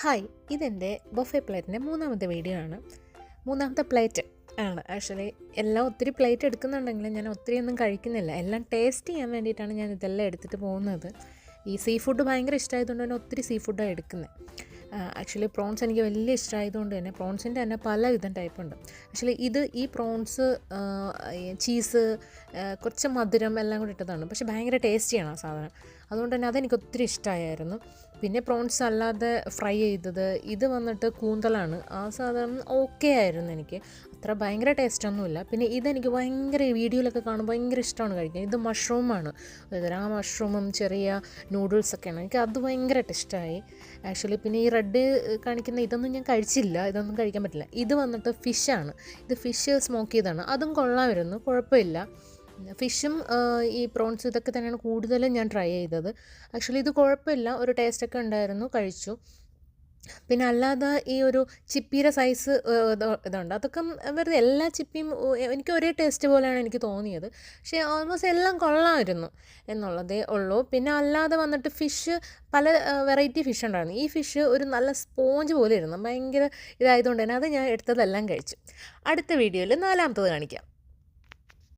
Hi, ഇതെൻ്റെ buffet പ്ലേറ്റിൻ്റെ മൂന്നാമത്തെ video ആണ്. മൂന്നാമത്തെ പ്ലേറ്റ് ആണ്. ആക്ച്വലി എല്ലാം ഒത്തിരി പ്ലേറ്റ് എടുക്കുന്നുണ്ടെങ്കിലും ഞാൻ ഒത്തിരിയൊന്നും കഴിക്കുന്നില്ല. എല്ലാം ടേസ്റ്റ് ചെയ്യാൻ വേണ്ടിയിട്ടാണ് ഞാൻ ഇതെല്ലാം എടുത്തിട്ട് പോകുന്നത്. ഈ സീ ഫുഡ് ഭയങ്കര ഇഷ്ടമായതുകൊണ്ട് തന്നെ ഒത്തിരി സീ ഫുഡാണ് എടുക്കുന്നത്. ആക്ച്വലി പ്രോൺസ് എനിക്ക് വലിയ ഇഷ്ടമായതുകൊണ്ട് തന്നെ പ്രോൺസിൻ്റെ തന്നെ പലവിധം ടൈപ്പുണ്ട്. ആക്ച്വലി ഈ പ്രോൺസ് ചീസ് കുറച്ച് മധുരം എല്ലാം കൂടി ഇട്ടതാണ്. പക്ഷേ ഭയങ്കര ടേസ്റ്റിയാണ് ആ സാധനം. അതുകൊണ്ട് തന്നെ അതെനിക്ക് ഒത്തിരി ഇഷ്ടമായിരുന്നു. പിന്നെ പ്രോൺസ് അല്ലാതെ ഫ്രൈ ചെയ്തത്, ഇത് വന്നിട്ട് കൂന്തലാണ്. ആ സാധനം ഓക്കെ ആയിരുന്നു എനിക്ക്. അത്ര ഭയങ്കര ടേസ്റ്റൊന്നുമില്ല. പിന്നെ ഇതെനിക്ക് ഭയങ്കര വീഡിയോയിലൊക്കെ കാണുമ്പോൾ ഭയങ്കര ഇഷ്ടമാണ് കഴിക്കാൻ. ഇത് മഷ്റൂമാണ്. അതായത് ആ മഷ്റൂമും ചെറിയ നൂഡിൽസൊക്കെയാണ്. എനിക്ക് അത് ഭയങ്കരമായിട്ട് ഇഷ്ടമായി ആക്ച്വലി. പിന്നെ ഈ റെഡ് കാണിക്കുന്ന ഇതൊന്നും ഞാൻ കഴിച്ചില്ല, ഇതൊന്നും കഴിക്കാൻ പറ്റില്ല. ഇത് വന്നിട്ട് ഫിഷാണ്. ഇത് ഫിഷ് സ്മോക്ക് ചെയ്താണ്. അതും കൊള്ളാമായിരുന്നു, കുഴപ്പമില്ല. ഫിഷും ഈ പ്രോൺസ് ഇതൊക്കെ തന്നെയാണ് കൂടുതലും ഞാൻ ട്രൈ ചെയ്തത്. ആക്ച്വലി ഇത് കുഴപ്പമില്ല, ഒരു ടേസ്റ്റൊക്കെ ഉണ്ടായിരുന്നു, കഴിച്ചു. പിന്നെ അല്ലാതെ ഈ ഒരു ചിപ്പിയുടെ സൈസ് ഇതുണ്ട്. അതൊക്കെ വെറുതെ എല്ലാ ചിപ്പിയും എനിക്ക് ഒരേ ടേസ്റ്റ് പോലെയാണ് എനിക്ക് തോന്നിയത്. പക്ഷേ ഓൾമോസ്റ്റ് എല്ലാം കൊള്ളാമായിരുന്നു എന്നുള്ളതേ ഉള്ളൂ. പിന്നെ അല്ലാതെ വന്നിട്ട് ഫിഷ് പല വെറൈറ്റി ഫിഷ് ഉണ്ടായിരുന്നു. ഈ ഫിഷ് ഒരു നല്ല സ്പോഞ്ച് പോലെ ഇരുന്നു, ഭയങ്കര ഇതായതുകൊണ്ട് തന്നെ അത് ഞാൻ എടുത്തതെല്ലാം കഴിച്ചു. അടുത്ത വീഡിയോയിൽ നാലാമത്തത് കാണിക്കാം.